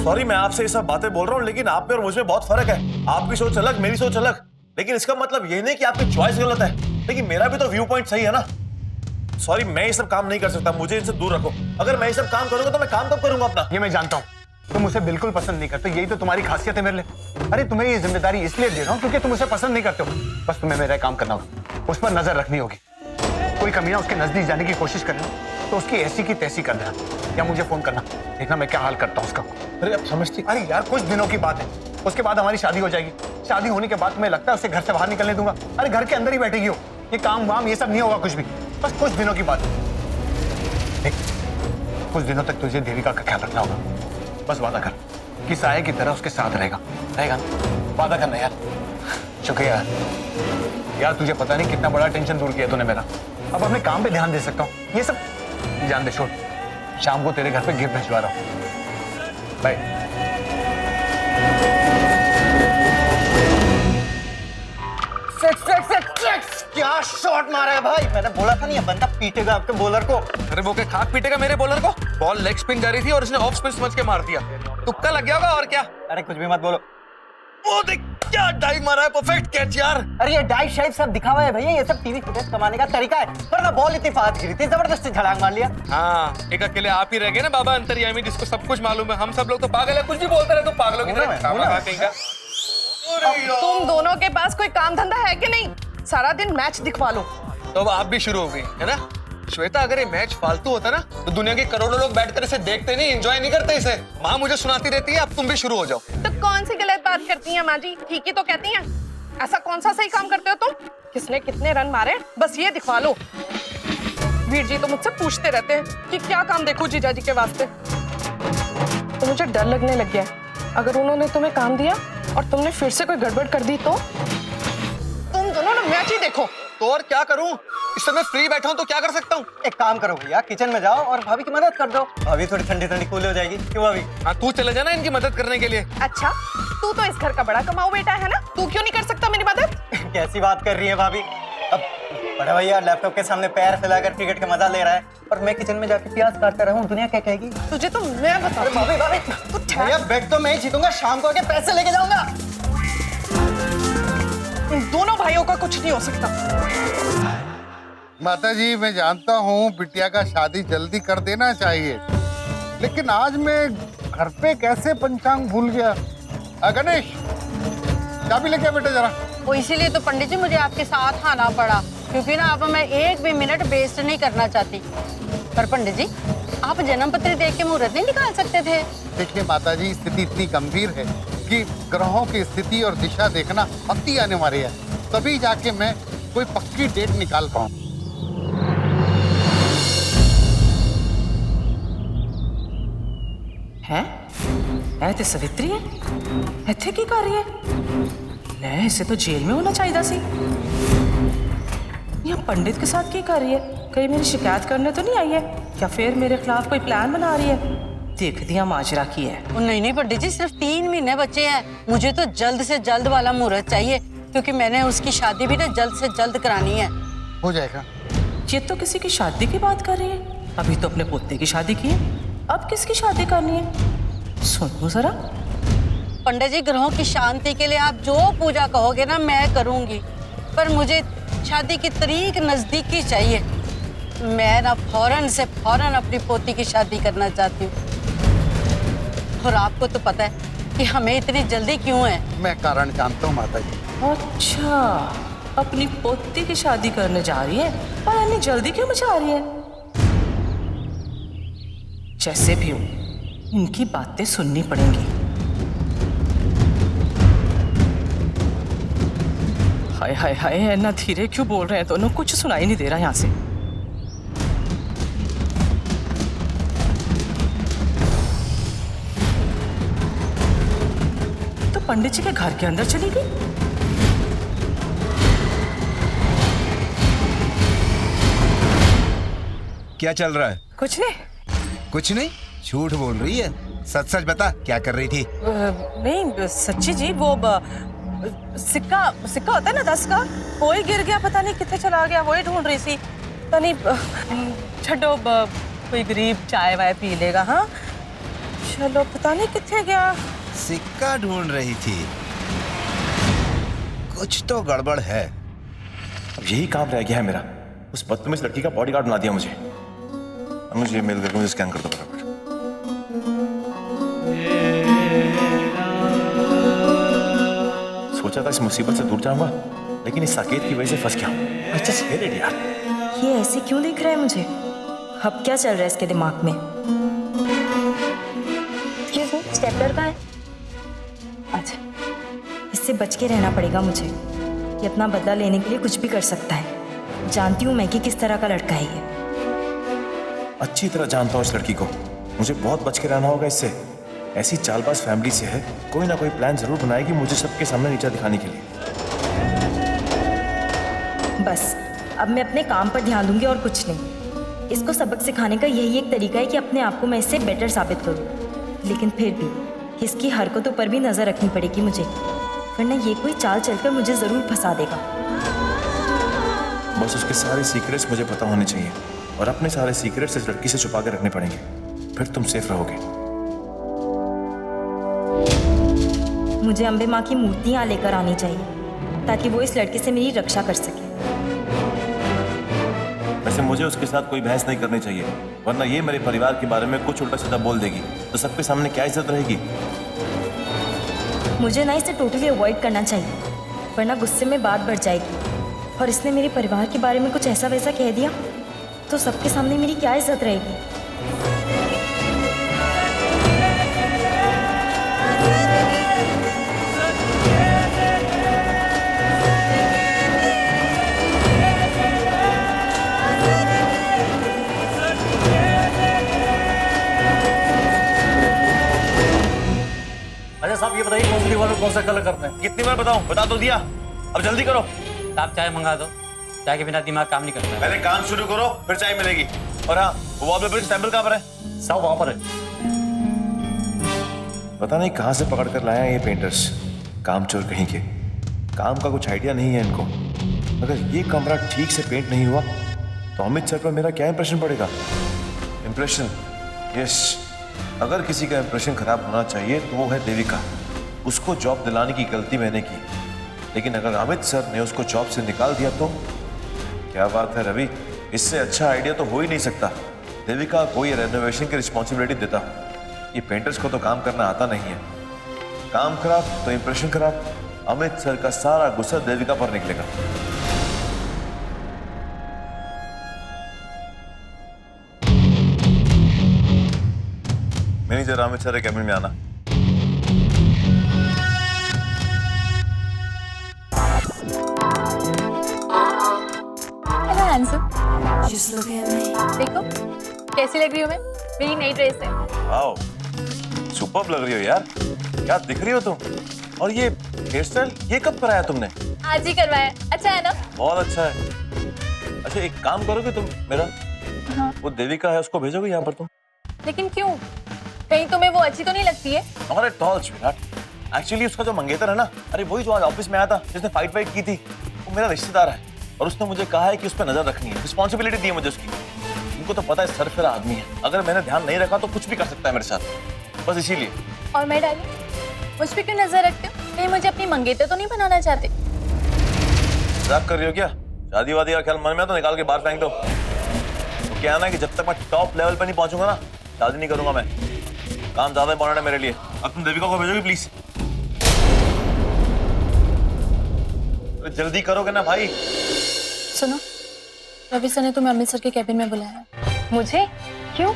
Sorry मैं आपसे ये सब बातें बोल रहा हूँ, लेकिन आप में और मुझमें बहुत फर्क है। आपकी सोच अलग, मेरी सोच अलग, लेकिन इसका मतलब ये नहीं कि आपकी चॉइस गलत है, लेकिन मेरा भी तो व्यू पॉइंट सही है ना। सॉरी मैं ये सब काम नहीं कर सकता, मुझे इनसे दूर रखो। अगर मैं ये सब काम करूंगा तो मैं काम कब करूंगा अपना? ये मैं जानता हूँ, तुम उसे बिल्कुल पसंद नहीं करते, यही तो तुम्हारी खासियत है मेरे लिए। अरे तुम्हें ये जिम्मेदारी इसलिए दे रहा हूँ क्योंकि तुम उसे पसंद नहीं करते हो। बस तुम्हें मेरा काम करना होगा, उस पर नजर रखनी होगी। कोई कमीना उसके नजदीक जाने की कोशिश करे तो उसकी ऐसी की तैसी कर देना, या मुझे फोन करना, देखना मैं क्या हाल करता हूँ उसका। अरे अब समझती? अरे यार कुछ दिनों की बात है, उसके बाद हमारी शादी हो जाएगी। शादी होने के बाद तुम्हें लगता है उसे घर से बाहर निकलने दूंगा? अरे घर के अंदर ही बैठेगी हो, ये काम वाम ये सब नहीं होगा कुछ भी, बस कुछ दिनों की बात है। देख, कुछ दिनों तक तुझे देविका का ख्याल रखना होगा। बस वादा कर कि साये की तरह उसके साथ रहेगा ना? वादा करना यार। शुक्रिया यार, तुझे पता नहीं कितना बड़ा टेंशन दूर किया तूने मेरा। अब अपने काम पे ध्यान दे सकता हूँ। ये सब जान दे, छोड़। शाम को तेरे घर पे गिफ्ट भिजवा रहा हूँ। बाय। क्या शॉट मारा है भाई, मैंने बोला था नहीं ये बंदा पीटेगा आपके बॉलर को। अरे वो क्या खाक पीटेगा मेरे बॉलर को? बॉल लेग स्पिन जा रही थी और इसने ऑफ स्पिन समझ के मार दिया। तुक्का लग गया होगा और क्या। अरे कुछ भी मत बोलो। वो देख क्या डाइव मारा है, परफेक्ट कैच यार। अरे ये डाइव शाइव सब दिखावा है भैया, ये सब टीवी फुटेज कमाने का तरीका है। वरना बॉल इतनी फास्ट गिरी थी, जबरदस्ती छलांग मार लिया। हाँ, एक अकेले आप ही रह गए ना बाबा अंतर्यामी, जिसको सब कुछ मालूम है। हम सब लोग तो पागल है, कुछ भी बोलते रहे तो पागलों की तरह खामा कहेंगे। तुम दोनों के पास कोई काम धंधा है कि नहीं? सारा दिन मैच दिखवा लो। तो अब आप भी शुरू हो गई है ना श्वेता। अगर ये मैच फालतू होता ना तो दुनिया के करोड़ों लोग बैठकर इसे देखते नहीं, एंजॉय नहीं करते इसे। माँ मुझे सुनाती रहती है, अब तुम भी शुरू हो जाओ। तो कौन सी गलत बात करती हैं माँ जी? ठीक ही तो कहती हैं। ऐसा कौन सा सही काम करते हो तुम? किसने कितने रन मारे बस ये दिखवा लो। वीर जी तो मुझसे पूछते रहते हैं कि क्या काम देखूं जीजा जी के वास्ते। तो मुझे डर लगने लग गया है, अगर उन्होंने तुम्हें काम दिया और तुमने फिर से कोई गड़बड़ कर दी तो? तुम दोनों ना मैच ही देखो। तो और क्या करूं, इस समय फ्री बैठा हूं तो क्या कर सकता हूं? एक काम करो भैया, किचन में जाओ और भाभी की मदद कर दो। भाभी थोड़ी ठंडी ठंडी कूल हो जाएगी। क्यों भाभी? हाँ तू चले जाना इनकी मदद करने के लिए। अच्छा, तू तो इस घर का बड़ा कमाऊ बेटा है ना, तू क्यों नहीं कर सकता मेरी मदद? कैसी बात कर रही है भाभी? अब बड़ा भैया लैपटॉप के सामने पैर फैलाकर क्रिकेट का मजा ले रहा है और मैं किचन में जाके प्याज काटता रहूं, दुनिया क्या कहेगी? तुझे तो मैं बता। भाभी भाभी भैया बैट तो मैं ही जीतूंगा, शाम को आके पैसे लेके जाऊंगा। इन दोनों भाइयों का कुछ नहीं हो सकता। माता जी मैं जानता हूँ बिटिया का शादी जल्दी कर देना चाहिए, लेकिन आज मैं घर पे कैसे पंचांग भूल गया। गणेश चाबी लेके आ बेटा जरा। वो इसीलिए तो पंडित जी मुझे आपके साथ आना पड़ा, क्योंकि ना अब मैं एक भी मिनट वेस्ट नहीं करना चाहती। पर पंडित जी आप जन्म पत्री देख के मुहूर्त नहीं निकाल सकते थे? देखिए माता जी स्थिति इतनी गंभीर है कि ग्रहों की स्थिति और दिशा देखना अति अनिवार्य है, तभी जाके मैं कोई पक्की डेट निकाल पाऊँ। है ते सवित्री है इत्थे की कर रही है? ले इसे तो जेल में होना चाहिए सी। यहाँ पंडित के साथ की कर रही है? कहीं मेरी शिकायत करने तो नहीं आई है, या फिर मेरे खिलाफ कोई प्लान बना रही है? देख दिया माजरा की है। नहीं नहीं पंडित जी, सिर्फ 3 महीने बचे हैं, मुझे तो जल्द से जल्द वाला मुहूर्त चाहिए, क्योंकि मैंने उसकी शादी भी ना जल्द से जल्द करानी है। हो जाएगा। ये तो किसी की शादी की बात कर रही है, अभी तो अपने पोते की शादी की है, अब किसकी शादी करनी है? सुनो जरा। पंडित जी ग्रहों की शांति के लिए आप जो पूजा कहोगे ना मैं करूंगी, पर मुझे शादी की तारीख नजदीकी चाहिए। मैं ना फौरन से फौरन अपनी पोती की शादी करना चाहती हूँ, और आपको तो पता है कि हमें इतनी जल्दी क्यों है। मैं कारण जानता हूँ माता जी। अच्छा, अपनी पोती की शादी करने जा रही है, पर इतनी जल्दी क्यों मचा रही है? जैसे भी हो इनकी बातें सुननी पड़ेंगी। हाय हाय हाय, इतना धीरे क्यों बोल रहे हैं दोनों? कुछ सुनाई नहीं दे रहा यहाँ से। तो पंडित जी के घर के अंदर चली गई। क्या चल रहा है? कुछ नहीं। कुछ नहीं? झूठ बोल रही है, सच सच बता क्या कर रही थी? नहीं सच्ची जी, वो सिक्का सिक्का होता है ना 10 का, वो ही गिर गया, पता नहीं कितने चला गया, वो ही ढूंढ रही थी। पता नहीं, छड्डो, कोई गरीब चाय वाय पी लेगा। हाँ चलो पता नहीं कितने गया। सिक्का ढूंढ रही थी, कुछ तो गड़बड़ है। अब यही काम रह गया है मेरा, उस बदतमीज लड़की का बॉडीगार्ड बना दिया मुझे। अनुज, ये मेल करके मुझे स्कैन कर दो फटाफट। सोचा था इस मुसीबत से दूर जाऊंगा, लेकिन इस साकेत की वजह से फंस गया हूं। I just hate it, यार। ये ऐसे क्यों दिख रहा है मुझे? अब क्या चल रहा है इसके दिमाग में? स्टेपलर का है। अच्छा, इससे बच के रहना पड़ेगा मुझे। ये अपना बदला लेने के लिए कुछ भी कर सकता है। जानती हूँ मैं कि किस तरह का लड़का है ये। अच्छी तरह जानता हूँ इस लड़की को, मुझे बहुत बच के रहना होगा इससे। ऐसी चालबाज फैमिली से है, कोई ना कोई प्लान जरूर बनाएगी मुझे सबके सामने नीचा दिखाने के लिए। बस अब मैं अपने काम पर ध्यान दूंगी और कुछ नहीं। इसको सबक सिखाने का यही एक तरीका है कि अपने आप को मैं इससे बेटर साबित करूँ। लेकिन फिर भी इसकी हरकतों पर भी नजर रखनी पड़ेगी मुझे, वरना ये कोई चाल चलकर मुझे जरूर फंसा देगा। बस उसके सारे सीक्रेट्स मुझे पता होने चाहिए और अपने सारे सीक्रेट्स इस लड़की से छुपा के रखने पड़ेंगे, फिर तुम सेफ रहोगे। मुझे अम्बे माँ की मूर्ति यहाँ लेकर आनी चाहिए ताकि वो इस लड़के से मेरी रक्षा कर सके। वैसे मुझे उसके साथ कोई बहस नहीं करनी चाहिए, वरना ये मेरे परिवार के बारे में कुछ उल्टा सीधा बोल देगी तो सबके सामने क्या इज्जत रहेगी। मुझे ना इसे टोटली अवॉइड करना चाहिए, वरना गुस्से में बात बढ़ जाएगी और इसने मेरे परिवार के बारे में कुछ ऐसा वैसा कह दिया तो सबके सामने मेरी क्या इज्जत रहेगी। अच्छा साहब, ये बताइए कौन सी दीवार में कौन सा कलर करना है? कितनी बार बताऊं, बता तो दिया, अब जल्दी करो। साहब चाय मंगा दो, चाय के बिना दिमाग काम नहीं करता। पहले काम शुरू करो फिर चाय मिलेगी। और हाँ, वो वॉलपेपर की सैंपल कहाँ पर है? साहब वहां पर है। पता नहीं कहाँ से पकड़ कर लाया ये पेंटर्स, कामचोर कहीं के। काम का कुछ आइडिया नहीं है इनको। अगर ये कमरा ठीक से पेंट नहीं हुआ तो अमित सर पर मेरा क्या इंप्रेशन पड़ेगा? Impression, yes. अगर किसी का इंप्रेशन खराब होना चाहिए तो वो है देविका। उसको जॉब दिलाने की गलती मैंने की, लेकिन अगर अमित सर ने उसको जॉब से निकाल दिया तो क्या बात है रवि, इससे अच्छा आइडिया तो हो ही नहीं सकता। देविका को ये रेनोवेशन की रिस्पॉन्सिबिलिटी देता। ये पेंटर्स को तो काम करना आता नहीं है। काम खराब तो इंप्रेशन खराब। अमित सर का सारा गुस्सा देविका पर निकलेगा। मैनेजर अमित सर कैबिन में आना। हेलो हैंडसम, देखो कैसी लग रही हूँ मैं। मेरी नई ड्रेस है। वाओ, सुपर्ब लग रही हो यार, क्या दिख रही हो तुम। और ये हेयर स्टाइल ये कब कराया तुमने? आज ही करवाया। अच्छा है ना? बहुत अच्छा है। अच्छा एक काम करोगे तुम मेरा? हाँ। वो देविका है उसको भेजोगे यहाँ पर तुम? लेकिन क्यों? कहीं तुम्हें वो अच्छी तो नहीं लगती है? हमारे टॉल स्वीटहार्ट, एक्चुअली उसका जो मंगेतर है ना, अरे वही जो आज ऑफिस में आया था जिसने फाइट की थी, वो मेरा रिश्तेदार है और उसने मुझे कहा है कि उस पर नजर रखनी है, रिस्पॉन्सिबिलिटी दी है मुझे उसकी। उनको तो पता है सरफिरा आदमी है, अगर मैंने ध्यान नहीं रखा तो कुछ भी कर सकता है मेरे साथ, बस इसीलिए। और मैं डाली मुझ पर क्यों नजर रखते हो? कहीं मुझे अपनी मंगेतर तो नहीं बनाना चाहते? मजाक कर रही हो क्या? शादी वादी का ख्याल मन में तो निकाल के बाहर फेंक दो। तो क्या है ना कि जब तक मैं टॉप लेवल पे नहीं पहुंचूंगा ना, शादी नहीं करूंगा मैं। काम ज्यादा इंपॉर्टेंट है मेरे लिए। अब तुम देविका को भेजोगे प्लीज? जल्दी करोगे ना भाई? सुनो, रवि सर ने तुम्हें अमृतसर के कैबिन में बुलाया। मुझे? क्यों?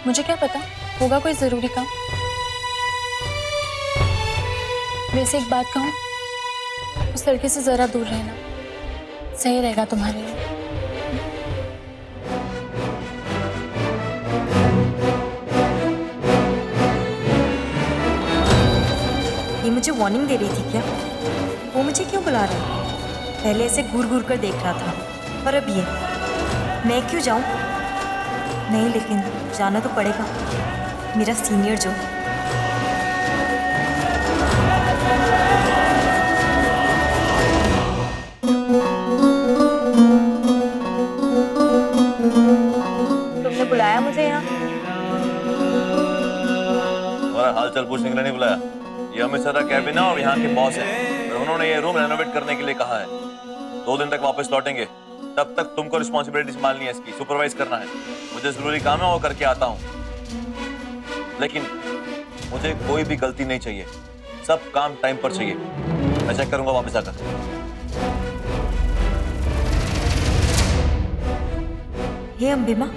मुझे क्या पता, होगा कोई जरूरी काम। वैसे एक बात कहूं, उस लड़के से जरा दूर रहना सही रहेगा तुम्हारे लिए। ये मुझे वार्निंग दे रही थी क्या? वो मुझे क्यों बुला रहा है? पहले ऐसे घूर घूर कर देख रहा था और अब ये। मैं क्यों जाऊं? नहीं, लेकिन जाना तो पड़ेगा। मेरा सीनियर जो। तुमने बुलाया मुझे यहाँ? हालचाल पूछने के लिए नहीं बुलाया। ये अमित सर का कैबिन है और यहाँ के बॉस है, और उन्होंने ये रूम रेनोवेट करने के लिए कहा है। 2 दिन तक वापस लौटेंगे, तब तक तुमको रिस्पॉन्सिबिलिटी संभालनी है, इसकी सुपरवाइज करना है। मुझे जरूरी काम है, वो करके आता हूँ, लेकिन मुझे कोई भी गलती नहीं चाहिए, सब काम टाइम पर चाहिए। मैं चेक करूंगा वापस आकर। हे अम्बे माँ,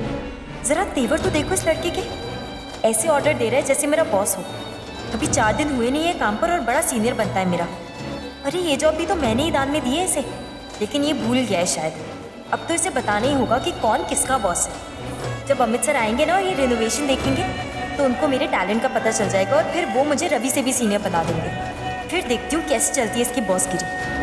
जरा तेवर तो देखो इस लड़के के। ऐसे ऑर्डर दे रहा है जैसे मेरा बॉस हो। अभी 4 दिन हुए नहीं है काम पर और बड़ा सीनियर बनता है मेरा। अरे ये जॉब भी तो मैंने ही दान में दी है इसे, लेकिन ये भूल गया है शायद। अब तो इसे बताना ही होगा कि कौन किसका बॉस है। जब अमित सर आएंगे ना और ये रिनोवेशन देखेंगे तो उनको मेरे टैलेंट का पता चल जाएगा और फिर वो मुझे रवि से भी सीनियर बना देंगे। फिर देखती हूँ कैसे चलती है इसकी बॉसगिरी।